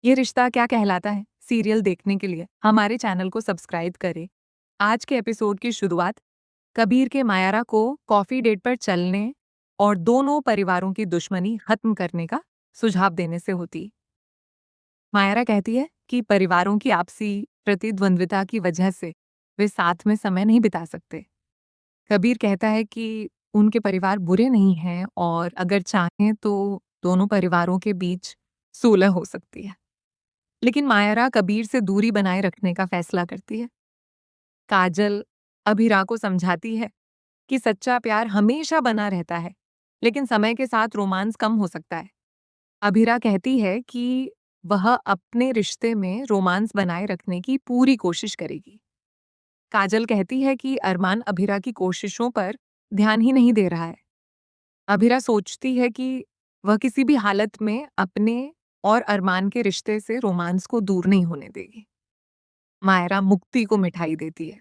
ये रिश्ता क्या कहलाता है सीरियल देखने के लिए हमारे चैनल को सब्सक्राइब करें। आज के एपिसोड की शुरुआत कबीर के मायरा को कॉफी डेट पर चलने और दोनों परिवारों की दुश्मनी खत्म करने का सुझाव देने से होती। मायरा कहती है कि परिवारों की आपसी प्रतिद्वंद्विता की वजह से वे साथ में समय नहीं बिता सकते। कबीर कहता है कि उनके परिवार बुरे नहीं हैं और अगर चाहें तो दोनों परिवारों के बीच सुलह हो सकती है। लेकिन मायरा कबीर से दूरी बनाए रखने का फैसला करती है। काजल अभिरा को समझाती है कि सच्चा प्यार हमेशा बना रहता है, लेकिन समय के साथ रोमांस कम हो सकता है। अभिरा कहती है कि वह अपने रिश्ते में रोमांस बनाए रखने की पूरी कोशिश करेगी। काजल कहती है कि अरमान अभिरा की कोशिशों पर ध्यान ही नहीं दे रहा है। अभिरा सोचती है कि वह किसी भी हालत में अपने और अरमान के रिश्ते से रोमांस को दूर नहीं होने देगी। मायरा मुक्ति को मिठाई देती है।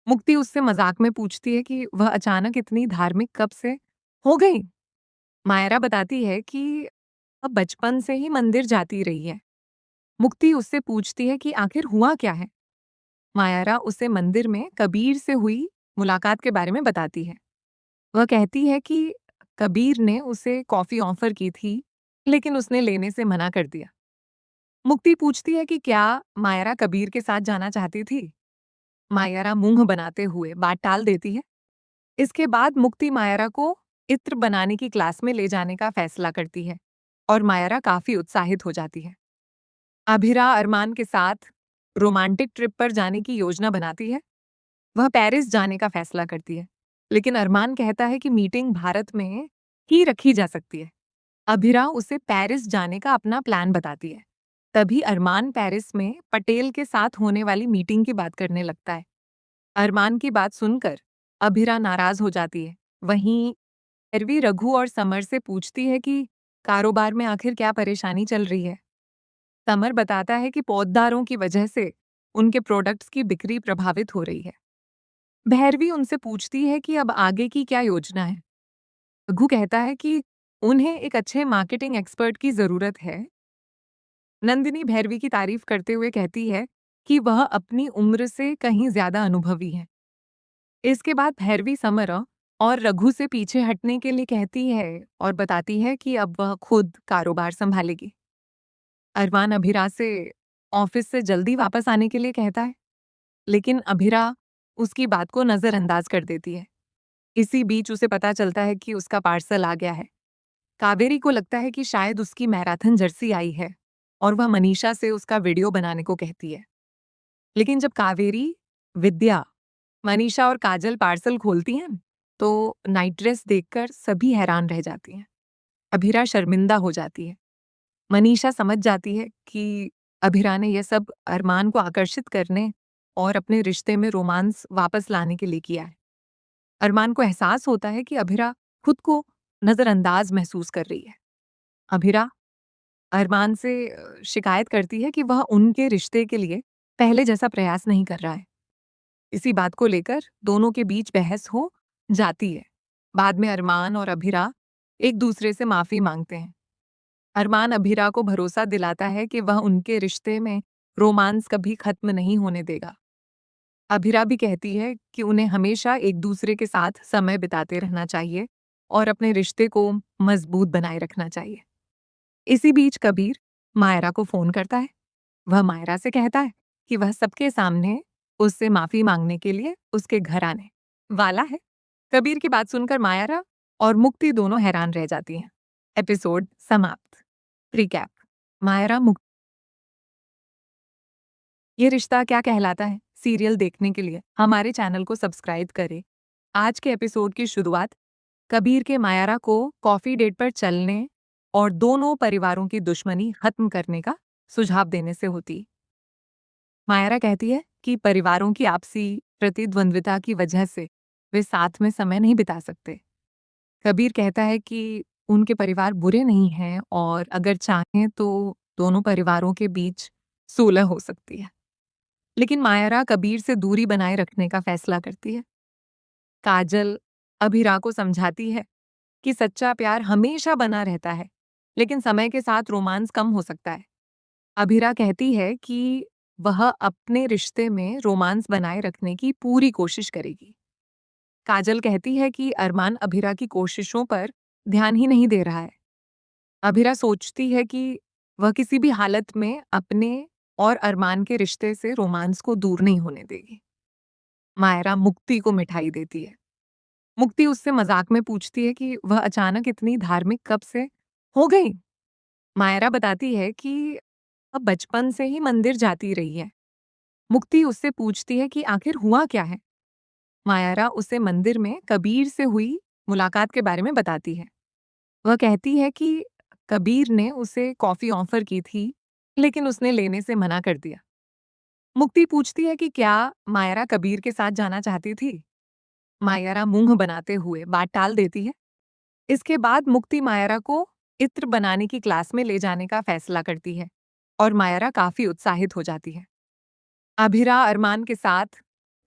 मुक्ति उससे मजाक में पूछती है कि वह अचानक इतनी धार्मिक कब से हो गई। मायरा बताती है कि वह बचपन से ही मंदिर जाती रही है। मुक्ति उससे पूछती है कि आखिर हुआ क्या है। मायरा उसे मंदिर में कबीर से हुई मुलाकात के बारे में बताती है। वह कहती है कि कबीर ने उसे कॉफी ऑफर की थी, लेकिन उसने लेने से मना कर दिया। मुक्ति पूछती है कि क्या मायरा कबीर के साथ जाना चाहती थी। मायरा मुंह बनाते हुए बात टाल देती है। इसके बाद मुक्ति मायरा को इत्र बनाने की क्लास में ले जाने का फैसला करती है और मायरा काफी उत्साहित हो जाती है। अभिरा अरमान के साथ रोमांटिक ट्रिप पर जाने की योजना बनाती है। वह पेरिस जाने का फैसला करती है, लेकिन अरमान कहता है कि मीटिंग भारत में ही रखी जा सकती है। अभिरा उसे पेरिस जाने का अपना प्लान बताती है। तभी अरमान पेरिस में पटेल के साथ होने वाली मीटिंग की बात करने लगता है। अरमान की बात सुनकर अभिरा नाराज हो जाती है। वहीं एरवी रघु और समर से पूछती है कि कारोबार में आखिर क्या परेशानी चल रही है। समर बताता है कि पौधदारों की वजह से उनके प्रोडक्ट्स की बिक्री प्रभावित हो रही है। भैरवी उनसे पूछती है कि अब आगे की क्या योजना है। रघु कहता है कि उन्हें एक अच्छे मार्केटिंग एक्सपर्ट की जरूरत है। नंदिनी भैरवी की तारीफ करते हुए कहती है कि वह अपनी उम्र से कहीं ज्यादा अनुभवी है। इसके बाद भैरवी समर और रघु से पीछे हटने के लिए कहती है और बताती है कि अब वह खुद कारोबार संभालेगी। अरमान अभिरा से ऑफिस से जल्दी वापस आने के लिए कहता है, लेकिन अभिरा उसकी बात को नजरअंदाज कर देती है। इसी बीच उसे पता चलता है कि उसका पार्सल आ गया है। कावेरी को लगता है कि शायद उसकी मैराथन जर्सी आई है और वह मनीषा से उसका वीडियो बनाने को कहती है। लेकिन जब कावेरी, विद्या, मनीषा और काजल पार्सल खोलती हैं, तो नाइट ड्रेस देखकर सभी हैरान रह जाती हैं। अभिरा शर्मिंदा हो जाती है। मनीषा समझ जाती है कि अभिरा ने यह सब अरमान को आकर्षित करने और अपने रिश्ते में रोमांस वापस लाने के लिए किया है। अरमान को एहसास होता है कि अभिरा खुद को नजरअंदाज महसूस कर रही है। अभिरा अरमान से शिकायत करती है कि वह उनके रिश्ते के लिए पहले जैसा प्रयास नहीं कर रहा है। इसी बात को लेकर दोनों के बीच बहस हो जाती है। बाद में अरमान और अभिरा एक दूसरे से माफी मांगते हैं। अरमान अभिरा को भरोसा दिलाता है कि वह उनके रिश्ते में रोमांस कभी खत्म नहीं होने देगा। अभिरा भी कहती है कि उन्हें हमेशा एक दूसरे के साथ समय बिताते रहना चाहिए और अपने रिश्ते को मजबूत बनाए रखना चाहिए। इसी बीच कबीर मायरा को फोन करता है। वह मायरा से कहता है कि वह सबके सामने उससे माफी मांगने के लिए उसके घर आने वाला है। कबीर की बात सुनकर मायरा और मुक्ति दोनों हैरान रह जाती हैं। एपिसोड समाप्त। रिकैप। मायरा मुक्ति। ये रिश्ता क्या कहलाता है सीरियल देखने के लिए हमारे चैनल को सब्सक्राइब करें। आज के एपिसोड की शुरुआत कबीर के मायरा को कॉफी डेट पर चलने और दोनों परिवारों की दुश्मनी खत्म करने का सुझाव देने से होती। मायरा कहती है कि परिवारों की आपसी प्रतिद्वंद्विता की वजह से वे साथ में समय नहीं बिता सकते। कबीर कहता है कि उनके परिवार बुरे नहीं हैं और अगर चाहें तो दोनों परिवारों के बीच सुलह हो सकती है। लेकिन मायरा कबीर से दूरी बनाए रखने का फैसला करती है। काजल अभिरा को समझाती है कि सच्चा प्यार हमेशा बना रहता है, लेकिन समय के साथ रोमांस कम हो सकता है। अभिरा कहती है कि वह अपने रिश्ते में रोमांस बनाए रखने की पूरी कोशिश करेगी। काजल कहती है कि अरमान अभिरा की कोशिशों पर ध्यान ही नहीं दे रहा है। अभिरा सोचती है कि वह किसी भी हालत में अपने और अरमान के रिश्ते से रोमांस को दूर नहीं होने देगी। मायरा मुक्ति को मिठाई देती है। मुक्ति उससे मजाक में पूछती है कि वह अचानक इतनी धार्मिक कब से हो गई। मायरा बताती है कि वह बचपन से ही मंदिर जाती रही है। मुक्ति उससे पूछती है कि आखिर हुआ क्या है। मायरा उसे मंदिर में कबीर से हुई मुलाकात के बारे में बताती है। वह कहती है कि कबीर ने उसे कॉफी ऑफर की थी, लेकिन उसने लेने से मना कर दिया। मुक्ति पूछती है कि क्या मायरा कबीर के साथ जाना चाहती थी। मायरा मुंह बनाते हुए बात टाल देती है। इसके बाद मुक्ति मायरा को इत्र बनाने की क्लास में ले जाने का फैसला करती है और मायरा काफी उत्साहित हो जाती है। अभिरा अरमान के साथ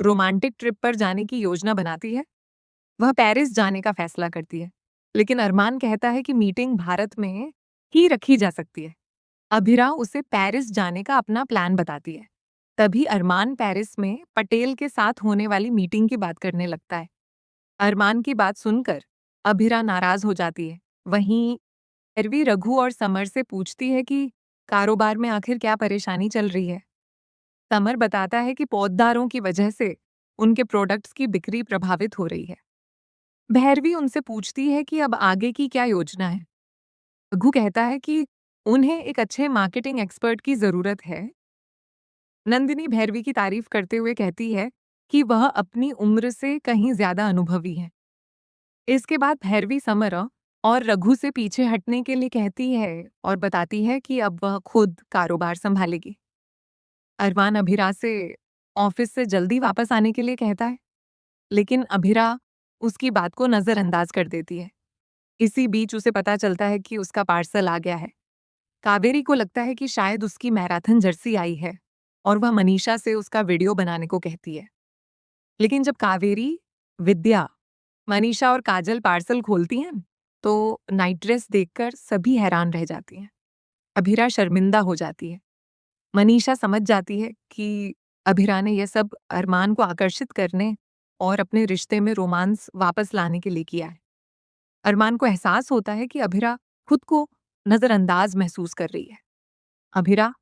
रोमांटिक ट्रिप पर जाने की योजना बनाती है। वह पेरिस जाने का फैसला करती है, लेकिन अरमान कहता है कि मीटिंग भारत में ही रखी जा सकती है। अभिरा उसे पेरिस जाने का अपना प्लान बताती है। तभी अरमान पेरिस में पटेल के साथ होने वाली मीटिंग की बात करने लगता है। अरमान की बात सुनकर अभिरा नाराज हो जाती है। वहीं एरवी रघु और समर से पूछती है कि कारोबार में आखिर क्या परेशानी चल रही है। समर बताता है कि पौधदारों की वजह से उनके प्रोडक्ट्स की बिक्री प्रभावित हो रही है। भैरवी उनसे पूछती है कि अब आगे की क्या योजना है। रघु कहता है कि उन्हें एक अच्छे मार्केटिंग एक्सपर्ट की जरूरत है। नंदिनी भैरवी की तारीफ करते हुए कहती है कि वह अपनी उम्र से कहीं ज्यादा अनुभवी है। इसके बाद भैरवी समर और रघु से पीछे हटने के लिए कहती है और बताती है कि अब वह खुद कारोबार संभालेगी। अरमान अभिरा से ऑफिस से जल्दी वापस आने के लिए कहता है, लेकिन अभिरा उसकी बात को नजरअंदाज कर देती है। इसी बीच उसे पता चलता है कि उसका पार्सल आ गया है। कावेरी को लगता है कि शायद उसकी मैराथन जर्सी आई है और वह मनीषा से उसका वीडियो बनाने को कहती है। लेकिन जब कावेरी, विद्या, मनीषा और काजल पार्सल खोलती हैं, तो नाइट ड्रेस देखकर सभी हैरान रह जाती हैं। अभिरा शर्मिंदा हो जाती है। मनीषा समझ जाती है कि अभिरा ने यह सब अरमान को आकर्षित करने और अपने रिश्ते में रोमांस वापस लाने के लिए किया है। अरमान को एहसास होता है कि अभिरा खुद को नजरअंदाज महसूस कर रही है। अभिरा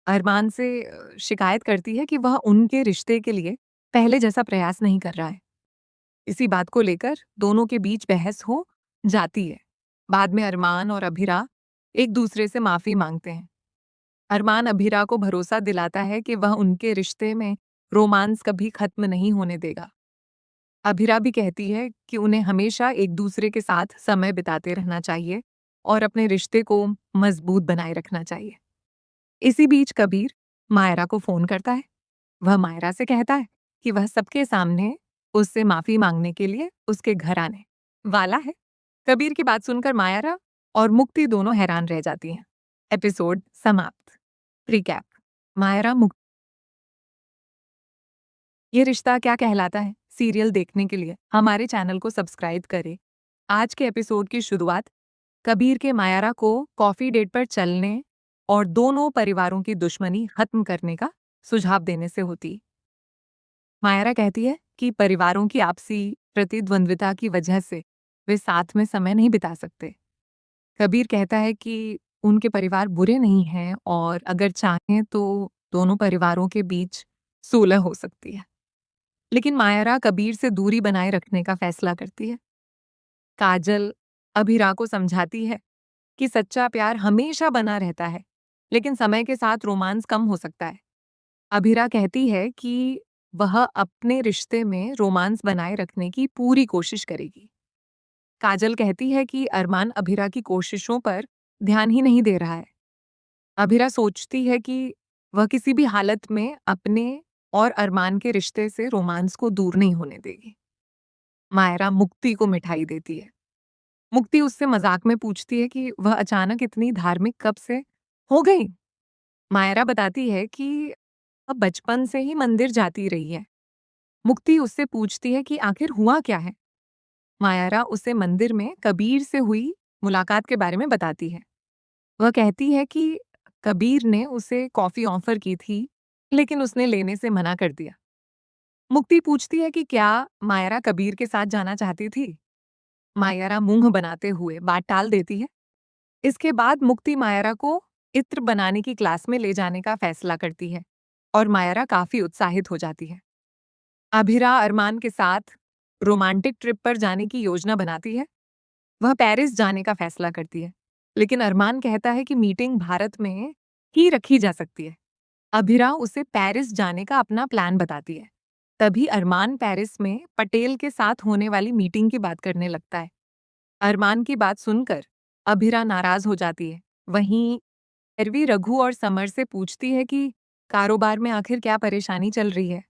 अरमान से शिकायत करती है कि वह उनके रिश्ते के लिए पहले जैसा प्रयास नहीं कर रहा है। इसी बात को लेकर दोनों के बीच बहस हो जाती है। बाद में अरमान और अभिरा एक दूसरे से माफी मांगते हैं। अरमान अभिरा को भरोसा दिलाता है कि वह उनके रिश्ते में रोमांस कभी खत्म नहीं होने देगा। अभिरा भी कहती है कि उन्हें हमेशा एक दूसरे के साथ समय बिताते रहना चाहिए और अपने रिश्ते को मजबूत बनाए रखना चाहिए। इसी बीच कबीर मायरा को फोन करता है। वह मायरा से कहता है कि वह सबके सामने उससे माफी मांगने के लिए उसके घर आने वाला है। कबीर की बात सुनकर मायरा और मुक्ति दोनों हैरान रह जाती हैं। एपिसोड समाप्त। रिकैप। मायरा मुक्ति। ये रिश्ता क्या कहलाता है सीरियल देखने के लिए हमारे चैनल को सब्सक्राइब करें। आज के एपिसोड की शुरुआत कबीर के मायरा को कॉफी डेट पर चलने और दोनों परिवारों की दुश्मनी खत्म करने का सुझाव देने से होती। मायरा कहती है कि परिवारों की आपसी प्रतिद्वंद्विता की वजह से वे साथ में समय नहीं बिता सकते। कबीर कहता है कि उनके परिवार बुरे नहीं हैं और अगर चाहें तो दोनों परिवारों के बीच सुलह हो सकती है। लेकिन मायरा कबीर से दूरी बनाए रखने का फैसला करती है। काजल अभिरा को समझाती है कि सच्चा प्यार हमेशा बना रहता है, लेकिन समय के साथ रोमांस कम हो सकता है। अभिरा कहती है कि वह अपने रिश्ते में रोमांस बनाए रखने की पूरी कोशिश करेगी। काजल कहती है कि अरमान अभिरा की कोशिशों पर ध्यान ही नहीं दे रहा है। अभिरा सोचती है कि वह किसी भी हालत में अपने और अरमान के रिश्ते से रोमांस को दूर नहीं होने देगी। मायरा मुक्ति को मिठाई देती है। मुक्ति उससे मजाक में पूछती है कि वह अचानक इतनी धार्मिक कब से हो गई। मायरा बताती है कि वह बचपन से ही मंदिर जाती रही है। मुक्ति उससे पूछती है कि आखिर हुआ क्या है। मायरा उसे मंदिर में कबीर से हुई मुलाकात के बारे में बताती है। वह कहती है कि कबीर ने उसे कॉफी ऑफर की थी, लेकिन उसने लेने से मना कर दिया। मुक्ति पूछती है कि क्या मायरा कबीर के साथ जाना चाहती थी। मायरा मुंह बनाते हुए बात टाल देती है। इसके बाद मुक्ति मायरा को इत्र बनाने की क्लास में ले जाने का फैसला करती है और मायरा काफी उत्साहित हो जाती है। अभिरा अरमान के साथ रोमांटिक ट्रिप पर जाने की योजना बनाती है। वह पेरिस जाने का फैसला करती है, लेकिन अरमान कहता है कि मीटिंग भारत में ही रखी जा सकती है। अभिरा उसे पेरिस जाने का अपना प्लान बताती है। तभी अरमान पेरिस में पटेल के साथ होने वाली मीटिंग की बात करने लगता है। अरमान की बात सुनकर अभिरा नाराज हो जाती है। वहीं एरवी रघु और समर से पूछती है कि कारोबार में आखिर क्या परेशानी चल रही है।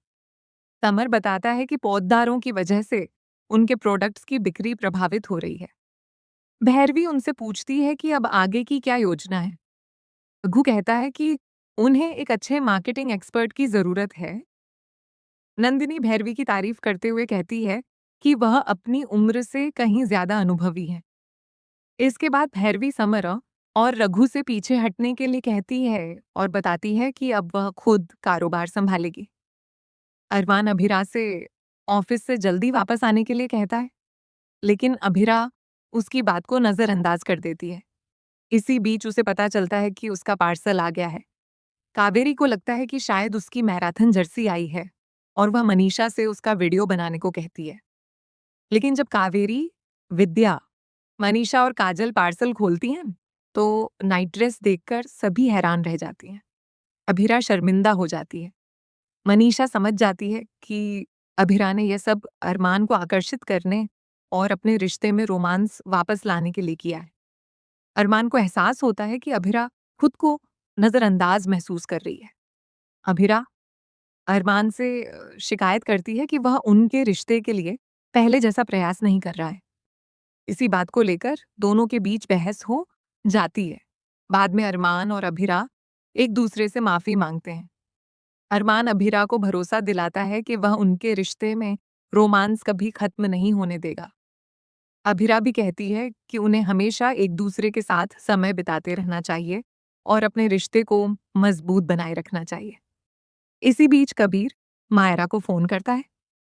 समर बताता है कि पौधदारों की वजह से उनके प्रोडक्ट्स की बिक्री प्रभावित हो रही है। भैरवी उनसे पूछती है कि अब आगे की क्या योजना है। रघु कहता है कि उन्हें एक अच्छे मार्केटिंग एक्सपर्ट की जरूरत है। नंदिनी भैरवी की तारीफ करते हुए कहती है कि वह अपनी उम्र से कहीं ज्यादा अनुभवी है। इसके बाद भैरवी समर और रघु से पीछे हटने के लिए कहती है और बताती है कि अब वह खुद कारोबार संभालेगी। अरमान अभिरा से ऑफिस से जल्दी वापस आने के लिए कहता है, लेकिन अभिरा उसकी बात को नजरअंदाज कर देती है। इसी बीच उसे पता चलता है कि उसका पार्सल आ गया है। कावेरी को लगता है कि शायद उसकी मैराथन जर्सी आई है और वह मनीषा से उसका वीडियो बनाने को कहती है। लेकिन जब कावेरी, विद्या, मनीषा और काजल पार्सल खोलती हैं, तो नाइट ड्रेस देखकर सभी हैरान रह जाती हैं। अभिरा शर्मिंदा हो जाती है। मनीषा समझ जाती है कि अभिरा ने यह सब अरमान को आकर्षित करने और अपने रिश्ते में रोमांस वापस लाने के लिए किया है। अरमान को एहसास होता है कि अभिरा खुद को नजरअंदाज महसूस कर रही है। अभिरा अरमान से शिकायत करती है कि वह उनके रिश्ते के लिए पहले जैसा प्रयास नहीं कर रहा है। इसी बात को लेकर दोनों के बीच बहस हो जाती है। बाद में अरमान और अभिरा एक दूसरे से माफी मांगते हैं। अरमान अभिरा को भरोसा दिलाता है कि वह उनके रिश्ते में रोमांस कभी खत्म नहीं होने देगा। अभिरा भी कहती है कि उन्हें हमेशा एक दूसरे के साथ समय बिताते रहना चाहिए और अपने रिश्ते को मजबूत बनाए रखना चाहिए। इसी बीच कबीर मायरा को फोन करता है।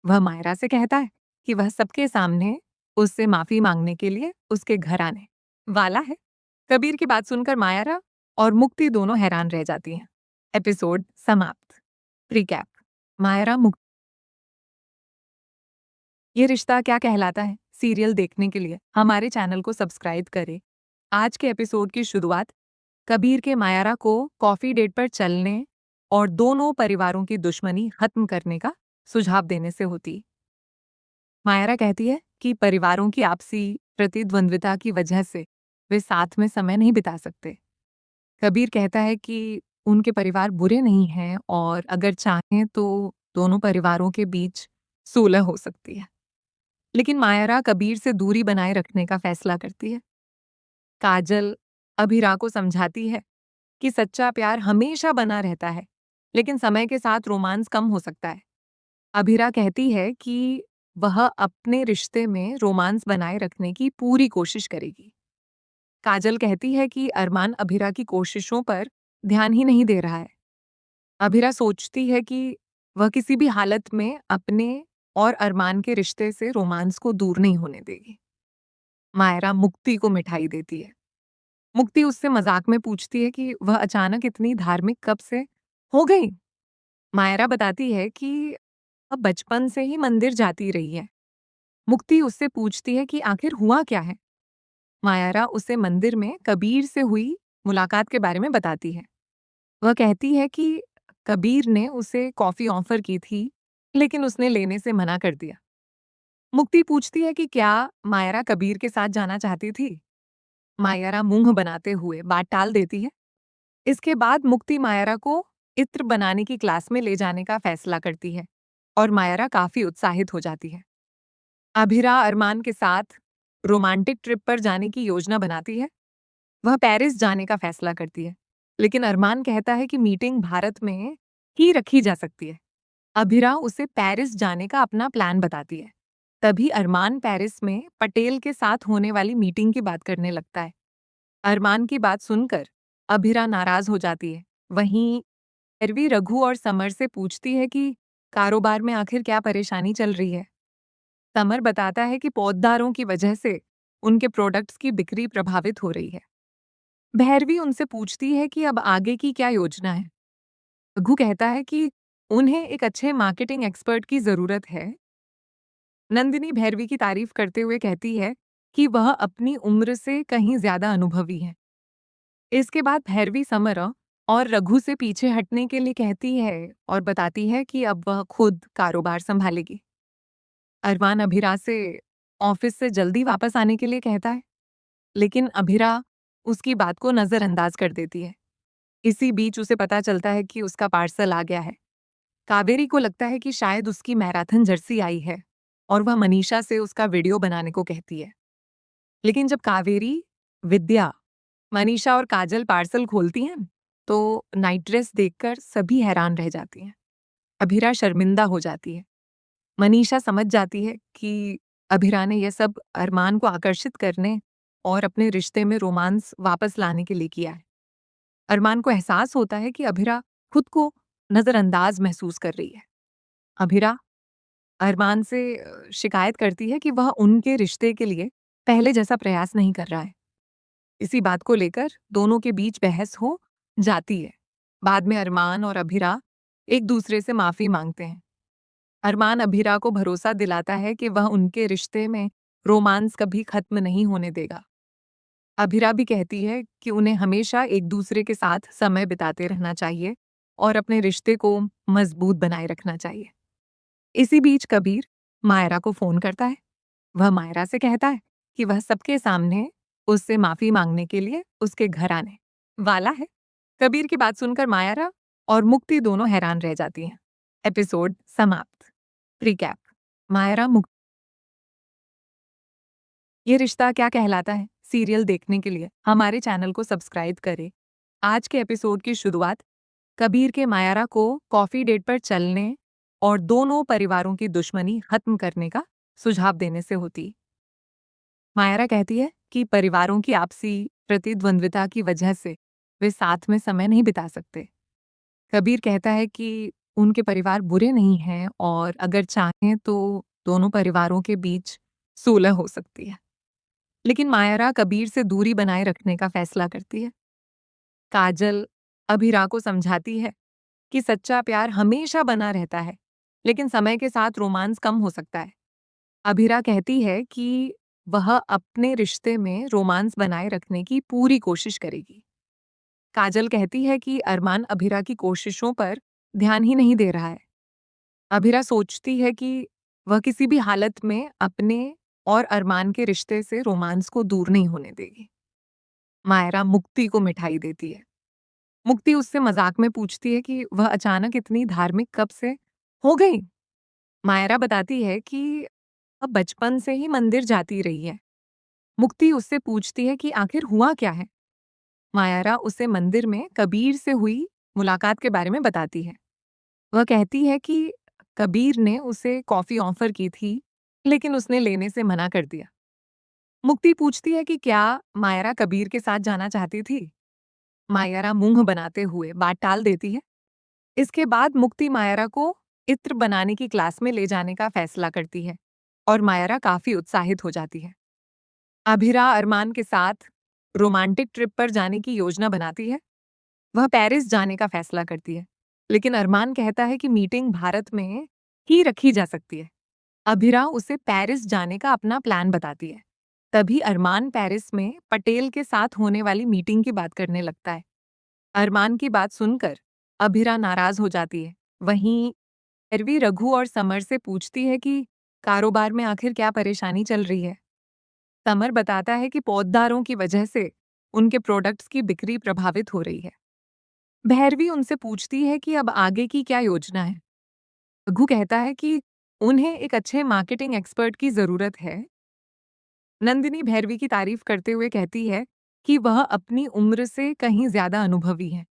वह मायरा से कहता है कि वह सबके सामने उससे माफी मांगने के लिए उसके घर आने वाला है। कबीर की बात सुनकर मायरा और मुक्ति दोनों हैरान रह जाती हैं। एपिसोड समाप्त। प्रीकैप। मायरा मुक्ति, ये रिश्ता क्या कहलाता है सीरियल देखने के लिए हमारे चैनल को सब्सक्राइब करें। आज के एपिसोड की शुरुआत कबीर के मायरा को कॉफी डेट पर चलने और दोनों परिवारों की दुश्मनी खत्म करने का सुझाव देने से होती। मायरा कहती है कि परिवारों की आपसी प्रतिद्वंद्विता की वजह से वे साथ में समय नहीं बिता सकते। कबीर कहता है कि उनके परिवार बुरे नहीं हैं और अगर चाहें तो दोनों परिवारों के बीच सुलह हो सकती है। लेकिन मायरा कबीर से दूरी बनाए रखने का फैसला करती है। काजल अभिरा को समझाती है कि सच्चा प्यार हमेशा बना रहता है, लेकिन समय के साथ रोमांस कम हो सकता है। अभिरा कहती है कि वह अपने रिश्ते में रोमांस बनाए रखने की पूरी कोशिश करेगी। काजल कहती है कि अरमान अभिरा की कोशिशों पर ध्यान ही नहीं दे रहा है। अभिरा सोचती है कि वह किसी भी हालत में अपने और अरमान के रिश्ते से रोमांस को दूर नहीं होने देगी। मायरा मुक्ति को मिठाई देती है। मुक्ति उससे मजाक में पूछती है कि वह अचानक इतनी धार्मिक कब से हो गई। मायरा बताती है कि वह बचपन से ही मंदिर जाती रही है। मुक्ति उससे पूछती है कि आखिर हुआ क्या है। मायरा उसे मंदिर में कबीर से हुई मुलाकात के बारे में बताती है। वह कहती है कि कबीर ने उसे कॉफी ऑफर की थी, लेकिन उसने लेने से मना कर दिया। मुक्ति पूछती है कि क्या मायरा कबीर के साथ जाना चाहती थी। मायरा मुंह बनाते हुए बात टाल देती है। इसके बाद मुक्ति मायरा को इत्र बनाने की क्लास में ले जाने का फैसला करती है और मायरा काफी उत्साहित हो जाती है। अभिरा अरमान के साथ रोमांटिक ट्रिप पर जाने की योजना बनाती है। वह पेरिस जाने का फैसला करती है, लेकिन अरमान कहता है कि मीटिंग भारत में ही रखी जा सकती है। अभिरा उसे पेरिस जाने का अपना प्लान बताती है। तभी अरमान पेरिस में पटेल के साथ होने वाली मीटिंग की बात करने लगता है। अरमान की बात सुनकर अभिरा नाराज हो जाती है। वहीं भैरवी रघु और समर से पूछती है कि कारोबार में आखिर क्या परेशानी चल रही है। समर बताता है कि पौधदारों की वजह से उनके प्रोडक्ट्स की बिक्री प्रभावित हो रही है। भैरवी उनसे पूछती है कि अब आगे की क्या योजना है। रघु कहता है कि उन्हें एक अच्छे मार्केटिंग एक्सपर्ट की जरूरत है। नंदिनी भैरवी की तारीफ करते हुए कहती है कि वह अपनी उम्र से कहीं ज्यादा अनुभवी है। इसके बाद भैरवी समर और रघु से पीछे हटने के लिए कहती है और बताती है कि अब वह खुद कारोबार संभालेगी। अरमान अभिरा से ऑफिस से जल्दी वापस आने के लिए कहता है, लेकिन अभिरा उसकी बात को नजरअंदाज कर देती है। इसी बीच उसे पता चलता है कि उसका पार्सल आ गया है। कावेरी को लगता है कि शायद उसकी मैराथन जर्सी आई है और वह मनीषा से उसका वीडियो बनाने को कहती है। लेकिन जब कावेरी, विद्या, मनीषा और काजल पार्सल खोलती हैं तो नाइट ड्रेस देखकर सभी हैरान रह जाती हैं। अभिरा शर्मिंदा हो जाती है। मनीषा समझ जाती है कि अभिरा ने यह सब अरमान को आकर्षित करने और अपने रिश्ते में रोमांस वापस लाने के लिए किया है। अरमान को एहसास होता है कि अभिरा खुद को नजरअंदाज महसूस कर रही है। अभिरा अरमान से शिकायत करती है कि वह उनके रिश्ते के लिए पहले जैसा प्रयास नहीं कर रहा है। इसी बात को लेकर दोनों के बीच बहस हो जाती है। बाद में अरमान और अभिरा एक दूसरे से माफी मांगते हैं। अरमान अभिरा को भरोसा दिलाता है कि वह उनके रिश्ते में रोमांस कभी खत्म नहीं होने देगा। अभिरा भी कहती है कि उन्हें हमेशा एक दूसरे के साथ समय बिताते रहना चाहिए और अपने रिश्ते को मजबूत बनाए रखना चाहिए। इसी बीच कबीर मायरा को फोन करता है। वह मायरा से कहता है कि वह सबके सामने उससे माफी मांगने के लिए उसके घर आने वाला है। कबीर की बात सुनकर मायरा और मुक्ति दोनों हैरान रह जाती हैं। एपिसोड समाप्त। रिकैप। मायरा मुक्ति, ये रिश्ता क्या कहलाता है सीरियल देखने के लिए हमारे चैनल को सब्सक्राइब करें। आज के एपिसोड की शुरुआत कबीर के मायरा को कॉफी डेट पर चलने और दोनों परिवारों की दुश्मनी खत्म करने का सुझाव देने से होती। मायरा कहती है कि परिवारों की आपसी प्रतिद्वंद्विता की वजह से वे साथ में समय नहीं बिता सकते। कबीर कहता है कि उनके परिवार बुरे नहीं हैं और अगर चाहें तो दोनों परिवारों के बीच सुलह हो सकती है। लेकिन मायरा कबीर से दूरी बनाए रखने का फैसला करती है। काजल अभिरा को समझाती है कि सच्चा प्यार हमेशा बना रहता है, लेकिन समय के साथ रोमांस कम हो सकता है। अभिरा कहती है कि वह अपने रिश्ते में रोमांस बनाए रखने की पूरी कोशिश करेगी। काजल कहती है कि अरमान अभिरा की कोशिशों पर ध्यान ही नहीं दे रहा है। अभिरा सोचती है कि वह किसी भी हालत में अपने और अरमान के रिश्ते से रोमांस को दूर नहीं होने देगी। मायरा मुक्ति को मिठाई देती है। मुक्ति उससे मजाक में पूछती है कि वह अचानक इतनी धार्मिक कब से हो गई। मायरा बताती है कि अब बचपन से ही मंदिर जाती रही है। मुक्ति उससे पूछती है कि आखिर हुआ क्या है। मायरा उसे मंदिर में कबीर से हुई मुलाकात के बारे में बताती है। वह कहती है कि कबीर ने उसे कॉफी ऑफर की थी, लेकिन उसने लेने से मना कर दिया। मुक्ति पूछती है कि क्या मायरा कबीर के साथ जाना चाहती थी। मायरा मुंह बनाते हुए बात टाल देती है। इसके बाद मुक्ति मायरा को इत्र बनाने की क्लास में ले जाने का फैसला करती है और मायरा काफी उत्साहित हो जाती है। अभिरा अरमान के साथ रोमांटिक ट्रिप पर जाने की योजना बनाती है। वह पेरिस जाने का फैसला करती है, लेकिन अरमान कहता है कि मीटिंग भारत में ही रखी जा सकती है। अभिरा उसे पेरिस जाने का अपना प्लान बताती है। तभी अरमान पेरिस में पटेल के साथ होने वाली मीटिंग की बात करने लगता है। अरमान की बात सुनकर अभिरा नाराज हो जाती है। वहीं भैरवी रघु और समर से पूछती है कि कारोबार में आखिर क्या परेशानी चल रही है। समर बताता है कि पौधदारों की वजह से उनके प्रोडक्ट्स की बिक्री प्रभावित हो रही है। भैरवी उनसे पूछती है कि अब आगे की क्या योजना है। रघु कहता है कि उन्हें एक अच्छे मार्केटिंग एक्सपर्ट की जरूरत है। नंदिनी भैरवी की तारीफ करते हुए कहती है कि वह अपनी उम्र से कहीं ज्यादा अनुभवी है।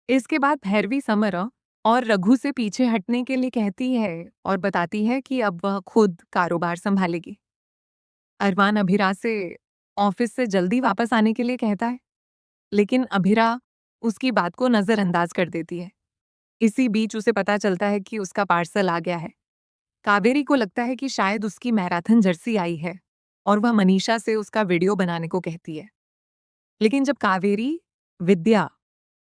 इसके बाद भैरवी समर और रघु से पीछे हटने के लिए कहती है और बताती है कि अब वह खुद कारोबार संभालेगी। अरमान अभिरा से ऑफिस से जल्दी वापस आने के लिए कहता है, लेकिन अभिरा उसकी बात को नजरअंदाज कर देती है। इसी बीच उसे पता चलता है कि उसका पार्सल आ गया है। कावेरी को लगता है कि शायद उसकी मैराथन जर्सी आई है और वह मनीषा से उसका वीडियो बनाने को कहती है। लेकिन जब कावेरी, विद्या,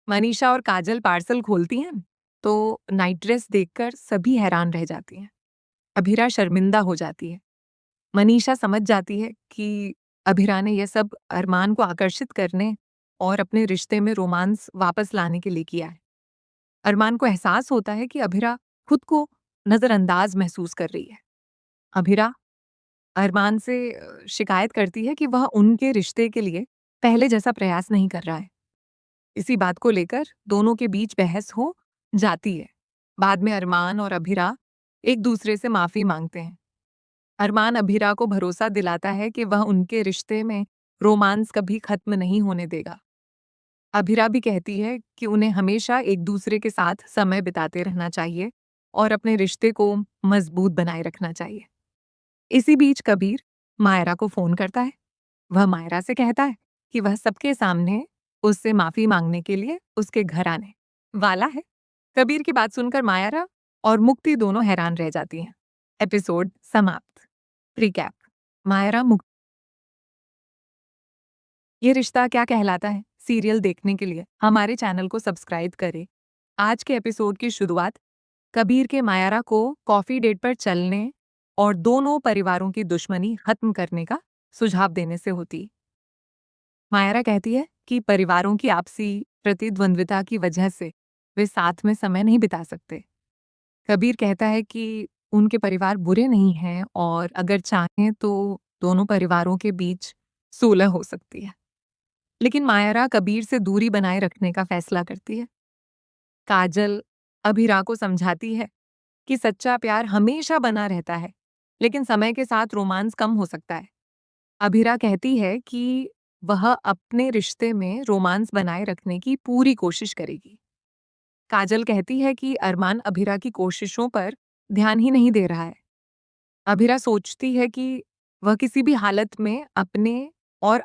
मनीषा और काजल पार्सल खोलती हैं तो नाइट ड्रेस देखकर सभी हैरान रह जाती हैं। अभिरा शर्मिंदा हो जाती है। मनीषा समझ जाती है कि अभिरा ने यह सब अरमान को आकर्षित करने और अपने रिश्ते में रोमांस वापस लाने के लिए किया है। अरमान को एहसास होता है कि अभिरा खुद को नजरअंदाज महसूस कर रही है। अभिरा अरमान से शिकायत करती है कि वह उनके रिश्ते के लिए पहले जैसा प्रयास नहीं कर रहा है। इसी बात को लेकर दोनों के बीच बहस हो जाती है। बाद में अरमान और अभिरा एक दूसरे से माफी मांगते हैं। अरमान अभिरा को भरोसा दिलाता है कि वह उनके रिश्ते में रोमांस कभी खत्म नहीं होने देगा। अभिरा भी कहती है कि उन्हें हमेशा एक दूसरे के साथ समय बिताते रहना चाहिए और अपने रिश्ते को मजबूत बनाए रखना चाहिए। इसी बीच कबीर मायरा को फोन करता है। वह मायरा से कहता है कि वह सबके सामने उससे माफी मांगने के लिए उसके घर आने वाला है। कबीर की बात सुनकर मायरा और मुक्ति दोनों हैरान रह जाती हैं। एपिसोड समाप्त। रिकैप। मायरा मुक्ति, ये रिश्ता क्या कहलाता है सीरियल देखने के लिए हमारे चैनल को सब्सक्राइब करें। आज के एपिसोड की शुरुआत कबीर के मायरा को कॉफी डेट पर चलने और दोनों परिवारों की दुश्मनी खत्म करने का सुझाव देने से होती। मायरा कहती है कि परिवारों की आपसी प्रतिद्वंद्विता की वजह से वे साथ में समय नहीं बिता सकते। कबीर कहता है कि उनके परिवार बुरे नहीं हैं और अगर चाहें तो दोनों परिवारों के बीच सुलह हो सकती है। लेकिन मायरा कबीर से दूरी बनाए रखने का फैसला करती है। काजल अभिरा को समझाती है कि सच्चा प्यार हमेशा बना रहता है, लेकिन समय के साथ रोमांस कम हो सकता है। अभिरा कहती है कि वह अपने रिश्ते में रोमांस बनाए रखने की पूरी कोशिश करेगी। काजल कहती है कि अरमान अभिरा की कोशिशों पर ध्यान ही नहीं दे रहा है। अभिरा सोचती है कि वह किसी भी हालत में अपने और